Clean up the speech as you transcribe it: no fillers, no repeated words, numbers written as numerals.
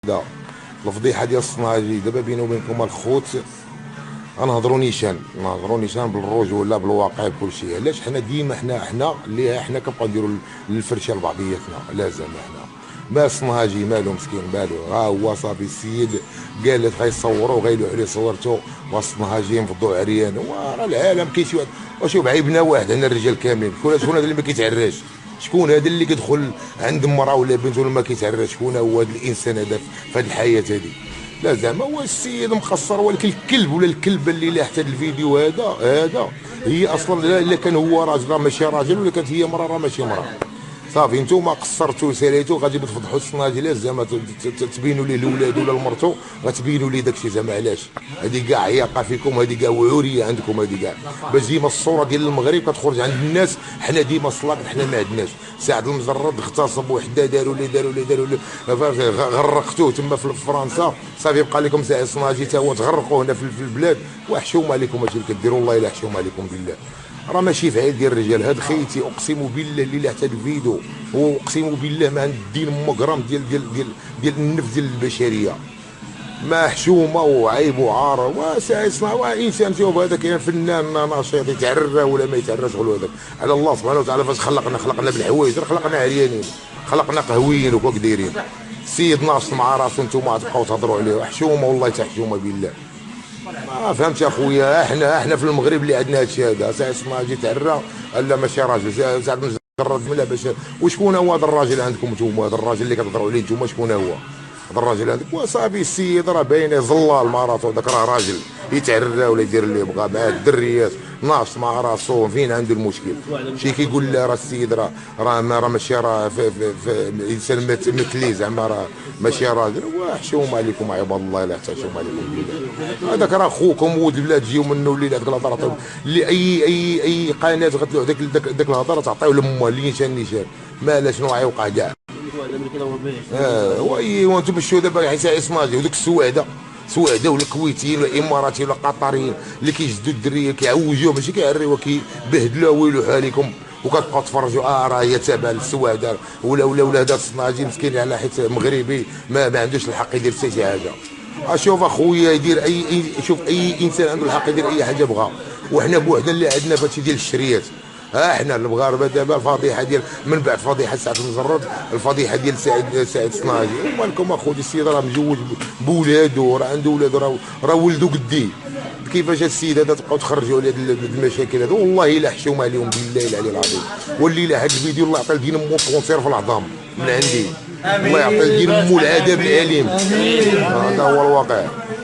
لا، الفضيحه ديال الصناجي دابا بيني وبينكم الخوت، غنهضروا نيشان بالرجوله بالواقع بكل شيء. علاش حنا ديما حنا اللي حنا كنبقاو نديروا الفرشه لبعضياتنا؟ لازم حنا ما الصناجي مالو مسكين مالو، ها هو صافي السيد قال لك غيصوروا غيلوح عليه صورته والصناجي مفضوع عريان. وراه العالم كاين شي واحد، وشوف عيبنا واحد عندنا الرجال كاملين. شكون هذا اللي ما كيتعراش؟ شكون هذا اللي كيدخل عند مراه ولا بنت ولا ما كيتعراش؟ شكون هو هذا الانسان هذا في هذه الحياه هذه؟ لا زعما هو السيد مخسر، ولكن الكلب ولا الكلبه اللي لاحت هذا الفيديو هذا هي اصلا الا كان هو راجل راه ماشي راجل، ولا كانت هي مراه راه ماشي مراه. صافي نتوما قصرتوا ساليتوا غادي تفضحوا الصناجله، زعما تبينوا ليه الاولاد ولا لمرتو، غتبينوا ليه داكشي. زعما علاش؟ هذه كاع عياقه فيكم، هذه كاع وعوريه عندكم، هذه كاع باش ديما الصوره ديال المغرب كتخرج عند الناس. حنا ديما الصلاق حنا ما عندناش. سعد المجرد اغتصب وحده، داروا لي غرقتوه تما في فرنسا. صافي بقى لكم سعيد الصناجي تا هو تغرقوا هنا في البلاد. وحشومه عليكم هادشي اللي كديروا، والله الا حشومه عليكم بالله. راه ماشي في عيد ديال الرجال هاد خيتي، اقسم بالله اللي لاحت هاد الفيديو، واقسم بالله ما عند الدين مقرم ديال النفس ديال البشريه. ما حشومه وعيب وعار وسعيد صناعي انسان. شوف هذا كاين فنان نشيط يتعرى ولا ما يتعراش، شغل هذاك على الله سبحانه وتعالى. فاش خلقنا بالحوايج، خلقنا عريانين، خلقنا قهويين وكاك دايرين. السيد ناصر مع راسو، نتوما تبقاو تهضروا عليه. حشومه والله حتى حشومه بالله. ما فهمتش اخويا، احنا في المغرب اللي عندنا هادشي هذا. سعيد صناجي تعرى لا ماشي راجل. سعد مجرد ملا باش. وشكون هو هذا الراجل عندكم نتوما؟ هذا الراجل اللي كتهضروا عليه نتوما شكون هو؟ هذا الراجل عندك وصافي السيد راه باينه زلال مع راسو. هذاك راه راجل يتعرى ولا يدير اللي بغا مع الدريات، ناقص مع راسو. فين عنده المشكل؟ شي كيقول لا راه السيد راه ماشي راه الانسان مثلي، زعما راه ماشي راجل. وحشوم عليكم عباد الله، لا تحشوم عليكم بالله. هذاك راه خوكم ولد البلاد، تجيو منه وليد هذيك الهضره اللي اي قناه غتلوح داك الهضره تعطيو لمه اللي نيشان ما لا شنو غيوقع كاع. وانتم شفتوا دابا حيت صناجي ودوك سواعده ولا كويتيين ولا اماراتيين ولا قطريين اللي كيجدوا الدريه كيعوجوه، ماشي كيعريوها، كيبهدلوها ويلوحوا عليكم. وكتبقاو تفرجوا راه هي تابعه للسواعده ولا هذا الصناجي مسكين على حيت مغربي ما عندوش الحق يدير حتى شي حاجه. اشوف اخويا يدير شوف اي انسان عنده الحق يدير اي حاجه بغا. وحنا بوحدنا اللي عندنا فهادشي ديال الشريات. احنا المغاربه دابا الفضيحه ديال من بعد فضيحه سعد المجرد، الفضيحه ديال سعيد صناجي. ومالكم اخويا السيد راه مجوج بولادو، راه عنده ولادو، راه ولدو قدي. كيفاش السيد هذا تبقاو تخرجوا على هاد المشاكل هذو؟ والله الا حشوم عليهم بالله العلي العظيم. واللي لا هاد الفيديو الله يعطي لدين مو كونسير في العظام من عندي. الله يعطي لدين مو العذاب الاليم. هذا هو الواقع.